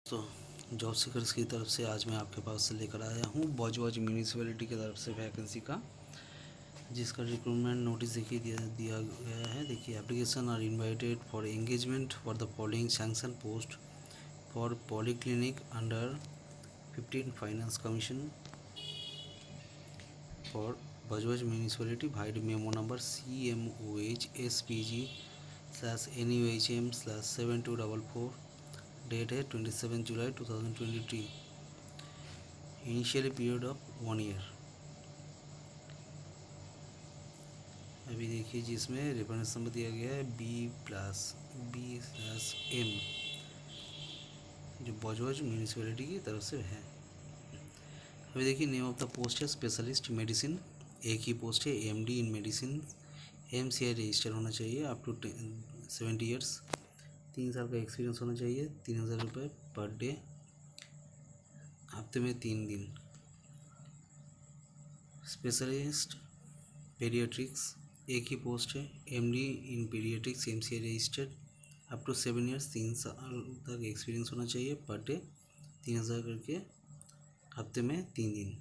तो job seekers की तरफ से आज मैं आपके पास लेकर आया हूँ बजवाज म्यूनिसिपैलिटी की तरफ से वैकेंसी का, जिसका रिक्रूटमेंट नोटिस देखिए दिया गया है। देखिए, application are invited for engagement for the following sanction post for polyclinic under 15 finance commission for बजवाज municipality vide memo number CMOH SPG/NUHM/7244। Date है 27 जुलाई 2023। Initially period of 1 year. अभी देखिए, जिसमें रेफरेंस नंबर दिया गया है B+B/M, जो बजवाज म्यूनिसिपैलिटी की तरफ से है। अभी देखिए, नेम ऑफ द पोस्ट है स्पेशलिस्ट मेडिसिन। एक ही पोस्ट है MD इन मेडिसिन। MCI रजिस्टर होना चाहिए अप टू 70 ईयर्स। 3 साल का एक्सपीरियंस होना चाहिए। 3000 रुपये पर डे, हफ्ते में 3 दिन। स्पेशलिस्ट पीडियाट्रिक्स, एक ही पोस्ट है MD in paediatrics MCI registered up to 7 years. 3 साल तक एक्सपीरियंस होना चाहिए। पर डे 3000 करके, हफ्ते में 3 दिन।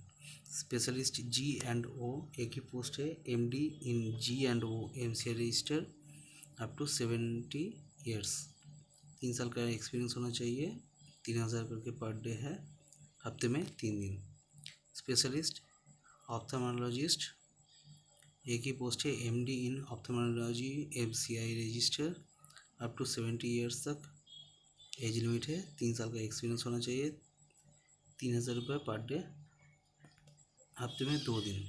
स्पेशलिस्ट G&O, एक ही पोस्ट है MD in G&O MCI registered up to 70 years. 3 साल का एक्सपीरियंस होना चाहिए। 3000 करके पर डे है, हफ्ते में 3 दिन। स्पेशलिस्ट ऑप्थेल्मोलॉजिस्ट, एक ही पोस्ट है MD in ophthalmology MCI register up to 70 years तक। एज लिमिट है 3 साल का एक्सपीरियंस होना चाहिए। 3000 रुपये पर डे, हफ्ते में 2 दिन।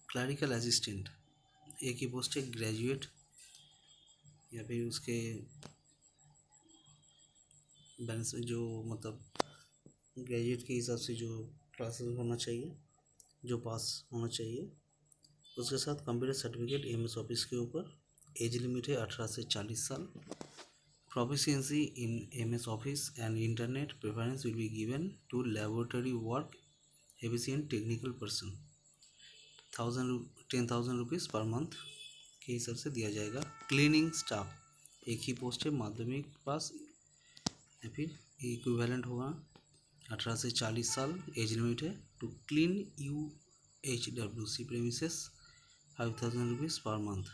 क्लरिकल असिस्टेंट, एक ही पोस्ट है ग्रेजुएट या फिर उसके बैलेंस जो मतलब ग्रेजुएट के हिसाब से जो क्लासेस होना चाहिए, जो पास होना चाहिए। उसके साथ कंप्यूटर सर्टिफिकेट MS ऑफिस के ऊपर। एज लिमिट है 18 से 40 साल। Proficiency in MS office and internet. Preference will be given to laboratory work efficient technical person. 10,000 rupees पर मंथ के हिसाब से दिया जाएगा। क्लीनिंग स्टाफ, एक ही पोस्ट है माध्यमिक पास या फिर इक्विवेलेंट होगा। 18 से 40 साल। एज लिमिट है to clean UHWC premises 5,000 rupees पर month.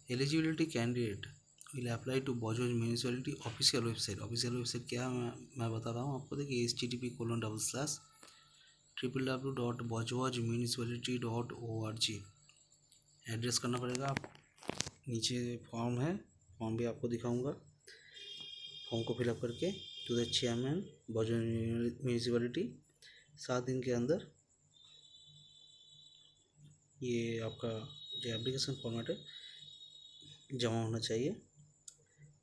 Eligibility candidate will apply to बजवाज municipality official website. Official website क्या मैं बता रहा हूँ आपको। देखिए, http://www.bajwajmunicipality.org एड्रेस करना पड़ेगा। आप नीचे फॉर्म है, फॉर्म भी आपको दिखाऊंगा। फॉर्म को फिलअप करके टू द चेयरमैन बजवाज म्यूनिसिपैलिटी 7 दिन के अंदर ये आपका जो एप्लीकेशन फॉर्मेट है जमा होना चाहिए।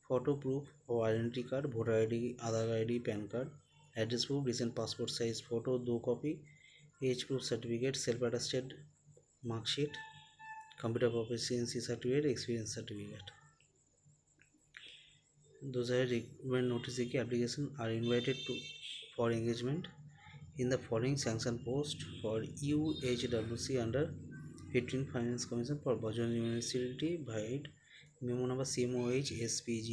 फ़ोटो प्रूफ और identity card, voter ID, Aadhaar ID, PAN card, address proof, recent passport size photo 2 copy, age proof certificate, self attested marksheet, computer proficiency certificate, experience certificate. दूसरा रिक्रूटमेंट नोटिस है कि application are invited to for engagement in the following sanction post for UHWC under 15 finance commission for बजवाज university vide memo number CMOH SPG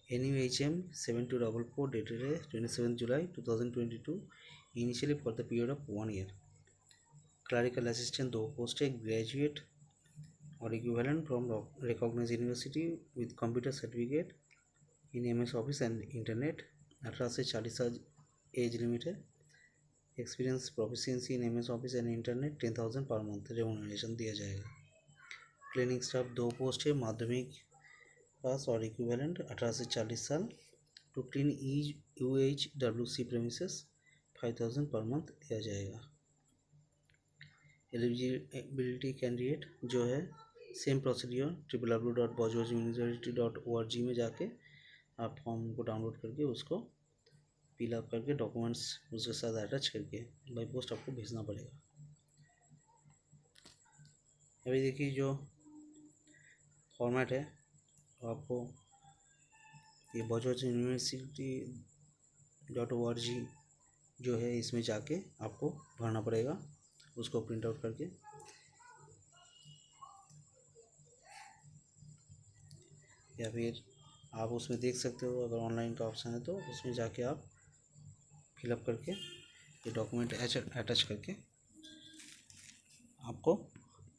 NUHM 7244। Dated है 27 जुलाई 2022। Initially for the period of 1 year. Clerical assistant 2 post है graduate और equivalent from recognise university with computer certificate in MS office and internet. 18 से 40 साल age limit है। Experience proficiency in MS office and internet 10,000 per month remuneration दिया जाएगा। Cleaning staff 2 post है माध्यमिक पास और इक्विवेलेंट 18 से 40 साल। To clean UHWC premises 5,000 per month दिया जाएगा। एलिजिबिलिटी कैंडिडेट जो है सेम प्रोसीड्योर www.bajwajmunicipality.org में जाके आप फॉर्म को डाउनलोड करके उसको फिलअप करके डॉक्यूमेंट्स उसके साथ अटैच करके बाई पोस्ट आपको भेजना पड़ेगा। अभी देखिए, जो फॉर्मेट है आपको ये bajwajuniversity.org जो है इसमें जाके आपको भरना पड़ेगा। उसको प्रिंट आउट करके या फिर आप उसमें देख सकते हो। अगर ऑनलाइन का ऑप्शन है तो उसमें जाके आप फिलअप करके ये डॉक्यूमेंट अटैच करके आपको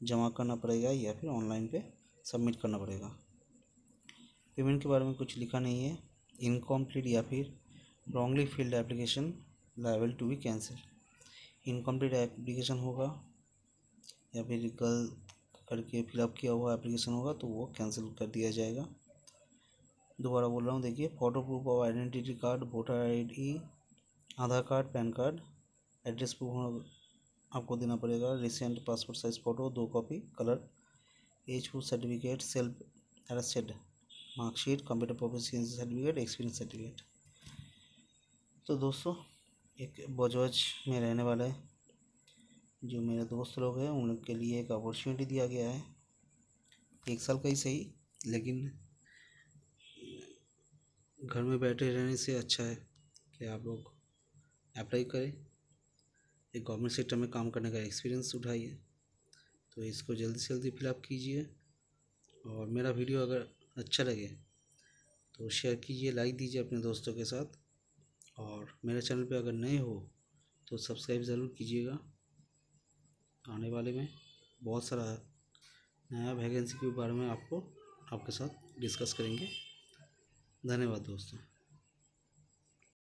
जमा करना पड़ेगा या फिर ऑनलाइन पे सबमिट करना पड़ेगा। पेमेंट के बारे में कुछ लिखा नहीं है। इनकम्प्लीट या फिर wrongly filled application liable to be cancel. Incomplete application होगा या फिर गलत करके फिलअप किया हुआ एप्लीकेशन होगा तो वो कैंसिल कर दिया जाएगा। दोबारा बोल रहा हूँ, देखिए, photo proof of identity card, voter ID, Aadhaar card, PAN card, address proof आपको देना पड़ेगा। Recent passport size photo 2 copy, colour, age proof certificate, self attested marksheet, computer proficiency certificate, experience certificate. तो दोस्तों, एक बजौज में रहने वाला है जो मेरे दोस्त लोग हैं उन लोग के लिए एक अपॉर्चुनिटी दिया गया है। 1 साल का ही सही, लेकिन घर में बैठे रहने से अच्छा है कि आप लोग अप्लाई करें। एक गवर्नमेंट सेक्टर में काम करने का एक्सपीरियंस उठाइए। तो इसको जल्दी से जल्दी फिलअप कीजिए। और मेरा वीडियो अगर अच्छा लगे तो शेयर कीजिए, लाइक दीजिए अपने दोस्तों के साथ। और मेरे चैनल पे अगर नए हो तो सब्सक्राइब ज़रूर कीजिएगा। आने वाले में बहुत सारा नया वैकेंसी के बारे में आपके साथ डिस्कस करेंगे। धन्यवाद दोस्तों।